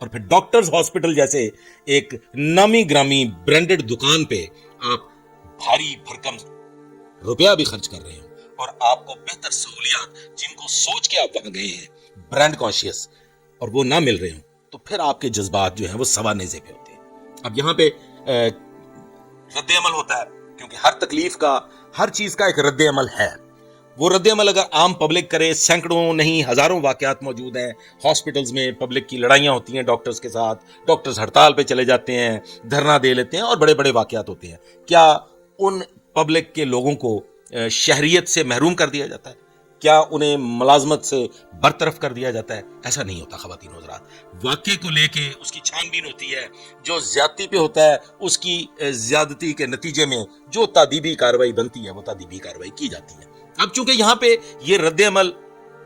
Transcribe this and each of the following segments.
اور پھر doctors hospital جیسے ایک نامی گرامی برانڈڈ دکان پہ آپ بھاری بھرکم روپیہ بھی خرچ کر رہے ہیں اور آپ کو بہتر سہولیات جن کو سوچ کے آپ وہاں گئے ہیں برانڈ کانشیس اور وہ نہ مل رہے ہوں تو پھر آپ کے جذبات جو ہیں وہ سوا نیزے پہ ہوتے ہیں. اب یہاں پہ رد عمل ہوتا ہے کیونکہ ہر تکلیف کا ہر چیز کا ایک رد عمل ہے. وہ رد عمل اگر عام پبلک کرے, سینکڑوں نہیں ہزاروں واقعات موجود ہیں ہاسپٹلز میں, پبلک کی لڑائیاں ہوتی ہیں ڈاکٹرز کے ساتھ, ڈاکٹرز ہڑتال پہ چلے جاتے ہیں, دھرنا دے لیتے ہیں اور بڑے بڑے واقعات ہوتے ہیں. کیا ان پبلک کے لوگوں کو شہریت سے محروم کر دیا جاتا ہے؟ کیا انہیں ملازمت سے برطرف کر دیا جاتا ہے؟ ایسا نہیں ہوتا خواتین و حضرات. واقعے کو لے کے اس کی چھان بین ہوتی ہے, جو زیادتی پہ ہوتا ہے اس کی زیادتی کے نتیجے میں جو تادیبی کارروائی بنتی ہے وہ تادیبی کارروائی کی جاتی ہے. اب چونکہ یہاں پہ یہ رد عمل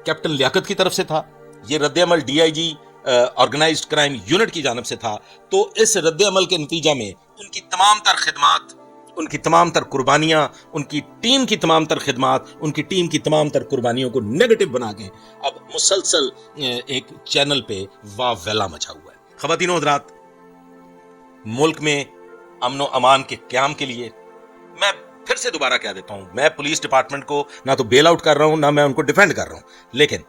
کیپٹن لیاقت کی طرف سے تھا, یہ رد عمل D I G organised crime unit کی جانب سے تھا, تو اس رد عمل کے نتیجہ میں ان کی تمام تر خدمات, ان کی تمام تر قربانیاں, ان کی ٹیم کی تمام تر خدمات, ان کی ٹیم کی تمام تر قربانیوں کو نیگیٹو بنا کے اب مسلسل ایک چینل پہ واہ ویلا مچا ہوا ہے. خواتین و حضرات, ملک میں امن و امان کے قیام کے لیے میں پھر سے دوبارہ کہہ دیتا ہوں, میں پولیس ڈپارٹمنٹ کو نہ تو بیل آؤٹ کر رہا ہوں نہ میں ان کو ڈیفینڈ کر رہا ہوں, لیکن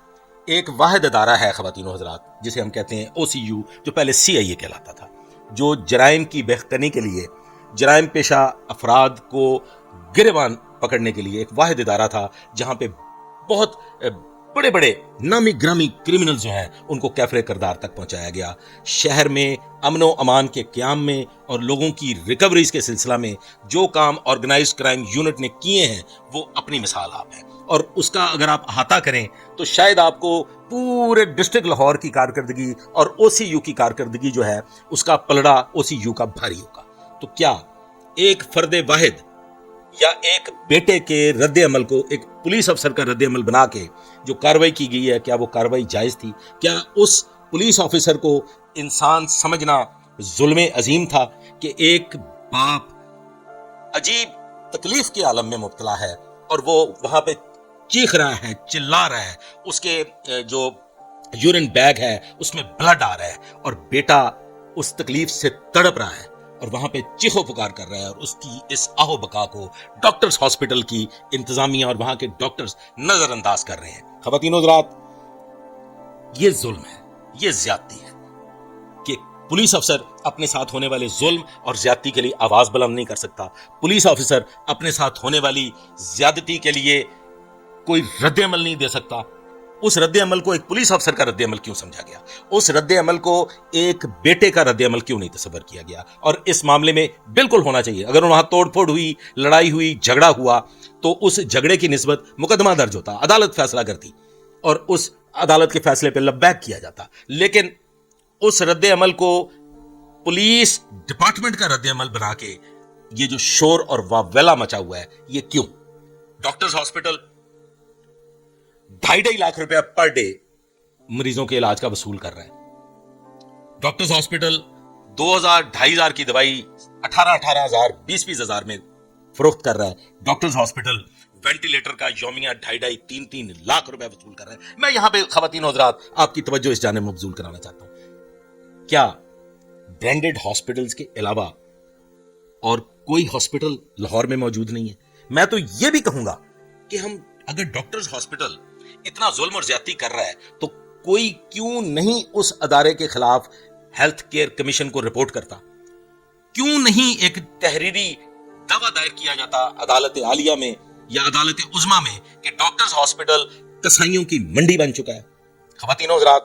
ایک واحد ادارہ ہے خواتین و حضرات جسے ہم کہتے ہیں او سی یو, جو پہلے سی آئی اے کہلاتا تھا, جو جرائم کی بہتری کے لیے, جرائم پیشہ افراد کو گریبان پکڑنے کے لیے ایک واحد ادارہ تھا, جہاں پہ بہت بڑے بڑے نامی گرامی کرمنل جو ہیں ان کو کیفر کردار تک پہنچایا گیا. شہر میں امن و امان کے قیام میں اور لوگوں کی ریکوریز کے سلسلہ میں جو کام آرگنائزڈ کرائم یونٹ نے کیے ہیں وہ اپنی مثال آپ ہے, اور اس کا اگر آپ احاطہ کریں تو شاید آپ کو پورے ڈسٹرکٹ لاہور کی کارکردگی اور او سی یو کی کارکردگی جو ہے اس کا پلڑا او سی یو کا بھاری ہوگا. تو کیا ایک فرد واحد یا ایک بیٹے کے رد عمل کو ایک پولیس افسر کا رد عمل بنا کے جو کاروائی کی گئی ہے, کیا وہ کاروائی جائز تھی؟ کیا اس پولیس آفیسر کو انسان سمجھنا ظلم عظیم تھا کہ ایک باپ عجیب تکلیف کے عالم میں مبتلا ہے اور وہ وہاں پہ چیخ رہا ہے, چلا رہا ہے, اس کے جو یورین بیگ ہے اس میں بلڈ آ رہا ہے اور بیٹا اس تکلیف سے تڑپ رہا ہے اور وہاں پہ چیخو پکار کر رہا ہے, اور اس کی اس آہو بکا کو ڈاکٹرز ہاسپٹل کی انتظامیہ اور وہاں کے ڈاکٹرز نظر انداز کر رہے ہیں. خواتین و حضرات, یہ ظلم ہے, یہ زیادتی ہے کہ پولیس افسر اپنے ساتھ ہونے والے ظلم اور زیادتی کے لیے آواز بلند نہیں کر سکتا. پولیس افسر اپنے ساتھ ہونے والی زیادتی کے لیے کوئی رد عمل نہیں دے سکتا. اس رد عمل کو ایک پولیس افسر کا رد عمل کیوں سمجھا گیا؟ اس رد عمل کو ایک بیٹے کا رد عمل کیوں نہیں تصور کیا گیا؟ اور اس معاملے میں بالکل ہونا چاہیے. اگر وہاں توڑ پھوڑ ہوئی, لڑائی ہوئی, جھگڑا ہوا تو اس جھگڑے کی نسبت مقدمہ درج ہوتا, عدالت فیصلہ کرتی اور اس عدالت کے فیصلے پہ لبیک کیا جاتا. لیکن اس رد عمل کو پولیس ڈپارٹمنٹ کا رد عمل بنا کے یہ جو شور اور واویلا مچا ہوا ہے, یہ کیوں؟ ڈاکٹرز ہاسپٹل 2.5 لاکھ روپے پر ڈے مریضوں کے علاج کا وصول کر رہا ہے. ڈاکٹرز ہاسپٹل 2,000-2,500 کی دوائی 18,000 20,000 میں فروخت کر رہا ہے. ڈاکٹرز ہاسپٹل وینٹیلیٹر کا یومیہ 2.5-3 لاکھ روپے وصول کر رہا ہے. میں یہاں پہ خواتین و حضرات آپ کی توجہ اس جانب مبذول کرانا چاہتا ہوں. کیا برانڈڈ ہاسپٹلز کے علاوہ اور کوئی ہاسپٹل لاہور میں موجود نہیں ہے؟ میں تو یہ بھی کہوں گا کہ ہم اگر ڈاکٹرز ہاسپٹل اتنا ظلم اور زیادتی کر رہا ہے تو کوئی کیوں نہیں اس ادارے کے خلاف ہیلتھ کیئر کمیشن کو رپورٹ کرتا؟ کیوں نہیں ایک تحریری دعویٰ دائر کیا جاتا عدالت عالیہ میں یا عدالت عظمیٰ میں کہ ڈاکٹرز ہاسپٹل کسائیوں کی منڈی بن چکا ہے؟ خواتین و حضرات,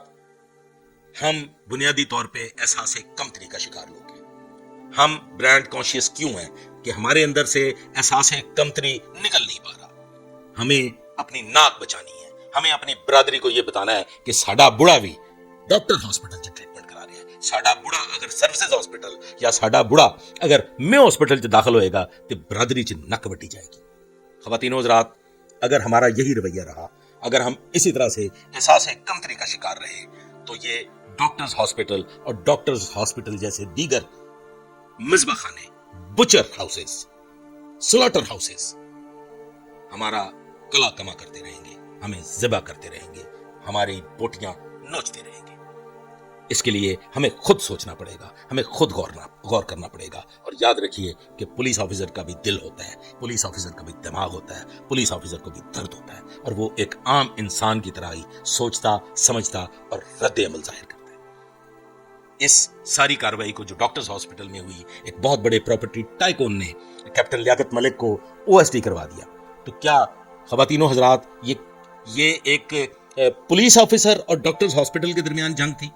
ہم بنیادی طور پہ احساس کمتری کا شکار لوگ ہیں. ہم برانڈ کانشیس کیوں ہیں کہ ہمارے اندر سے احساس کمتری نکل نہیں پا رہا. ہمیں اپنی ناک بچانی ہے, ہمیں اپنی برادری کو یہ بتانا ہے کہ ساڈا بڑا بھی ڈاکٹر ہاسپٹل سے ٹریٹمنٹ کرا رہا ہے, ساڈا بڑا اگر سروسز ہاسپٹل یا ساڈا بڑا اگر میں ہاسپٹل چ داخل ہوئے گا تو برادری چ نک وٹی جائے گی. خواتین و حضرات, اگر ہمارا یہی رویہ رہا, اگر ہم اسی طرح سے احساس کمتری کا شکار رہے تو یہ ڈاکٹرز ہاسپٹل اور ڈاکٹرز ہاسپٹل جیسے دیگر مذبح خانے, بچر ہاؤسز, سلاٹر ہاؤسز ہمارا کلا کما کرتے رہیں گے, ہمیں ذبح کرتے رہیں گے, ہماری بوٹیاں نوچتے رہیں گے. اس کے لیے ہمیں خود سوچنا پڑے گا, ہمیں خود غور کرنا پڑے گا. اور یاد رکھیے کہ پولیس آفیسر کا بھی دل ہوتا ہے, پولیس آفیسر کا بھی دماغ ہوتا ہے, پولیس آفیسر کو بھی درد ہوتا ہے, اور وہ ایک عام انسان کی طرح ہی سوچتا, سمجھتا اور رد عمل ظاہر کرتا ہے. اس ساری کارروائی کو جو ڈاکٹرز ہاسپٹل میں ہوئی, ایک بہت بڑے پراپرٹی ٹائکون نے کیپٹن لیاقت ملک کو OSD کروا دیا. تو کیا خواتین و حضرات یہ ایک پولیس آفیسر اور ڈاکٹرز ہاسپٹل کے درمیان جنگ تھی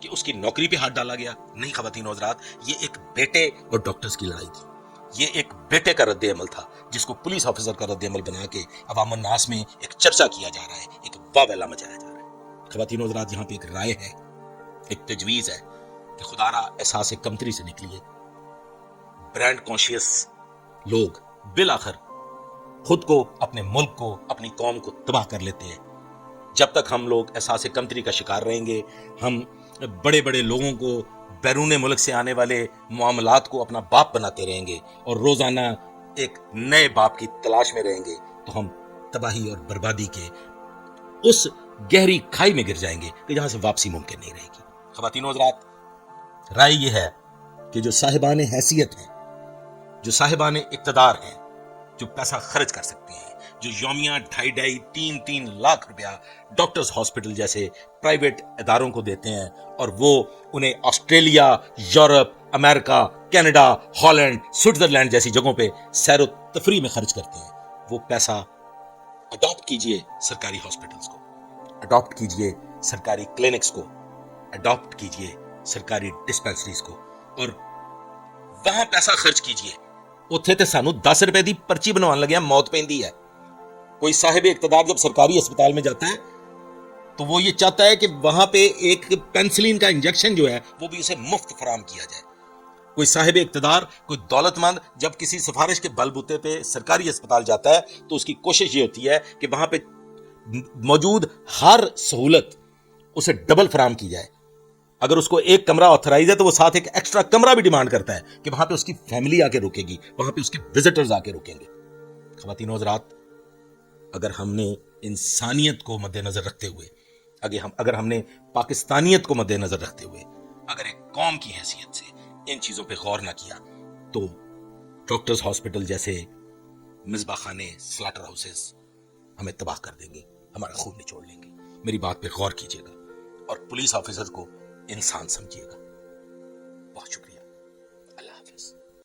کہ اس کی نوکری پہ ہاتھ ڈالا گیا؟ نہیں خواتین و حضرات, یہ ایک بیٹے اور ڈاکٹرز کی لڑائی تھی. یہ ایک بیٹے کا رد عمل تھا جس کو پولیس آفیسر کا رد عمل بنا کے عوام الناس میں ایک چرچا کیا جا رہا ہے, ایک واویلا مچایا جا رہا ہے. خواتین و حضرات, یہاں پہ ایک رائے ہے, ایک تجویز ہے کہ خدارا احساس کمتری سے نکلیے. برانڈ کانشیس لوگ بالآخر خود کو, اپنے ملک کو, اپنی قوم کو تباہ کر لیتے ہیں. جب تک ہم لوگ احساس کمتری کا شکار رہیں گے, ہم بڑے بڑے لوگوں کو, بیرون ملک سے آنے والے معاملات کو اپنا باپ بناتے رہیں گے اور روزانہ ایک نئے باپ کی تلاش میں رہیں گے, تو ہم تباہی اور بربادی کے اس گہری کھائی میں گر جائیں گے کہ جہاں سے واپسی ممکن نہیں رہے گی. خواتین و حضرات, رائے یہ ہے کہ جو صاحبان حیثیت ہیں, جو صاحبان اقتدار ہیں, جو پیسہ خرچ کر سکتے ہیں, جو یومیہ 2.5 3 لاکھ روپیہ ڈاکٹرز ہاسپٹل جیسے پرائیویٹ اداروں کو دیتے ہیں, اور وہ انہیں آسٹریلیا, یورپ, امریکہ, کینیڈا, ہالینڈ, سوئٹزرلینڈ جیسی جگہوں پہ سیر و تفریح میں خرچ کرتے ہیں, وہ پیسہ اڈاپٹ کیجئے سرکاری ہاسپٹلز کو, اڈاپٹ کیجئے سرکاری کلینکس کو, اڈاپٹ کیجئے سرکاری ڈسپینسریز کو, اور وہاں پیسہ خرچ کیجئے. اتھے تے سانو 10 روپے دی پرچی بنوان لگیا, موت پیندی ہے. کوئی صاحب اقتدار جب سرکاری اسپتال میں جاتا ہے تو وہ یہ چاہتا ہے کہ وہاں پہ ایک پینسلین کا انجیکشن جو ہے وہ بھی اسے مفت فراہم کیا جائے. کوئی صاحب اقتدار, کوئی دولت مند جب کسی سفارش کے بل بوتے پہ سرکاری اسپتال جاتا ہے تو اس کی کوشش یہ ہوتی ہے کہ وہاں پہ موجود ہر سہولت اسے ڈبل فراہم کی جائے. اگر اس کو ایک کمرہ آتھرائز ہے تو وہ ساتھ ایک ایکسٹرا کمرہ بھی ڈیمانڈ کرتا ہے کہ وہاں پہ اس کی فیملی آ کے رکے گی, وہاں پہ اس کے وزٹرز آ کے رکیں گے. خواتین و حضرات, اگر ہم نے انسانیت کو مد نظر رکھتے ہوئے, اگر ہم نے پاکستانیت کو مد نظر رکھتے ہوئے, اگر ایک قوم کی حیثیت سے ان چیزوں پہ غور نہ کیا تو ڈاکٹرز ہاسپٹل جیسے مصباح خانے, سلاٹر ہاؤسز ہمیں تباہ کر دیں گے, ہمارا خون نچوڑ لیں گے. میری بات پہ غور کیجیے گا اور پولیس آفیسر کو انسان سمجھیے گا. بہت شکریہ.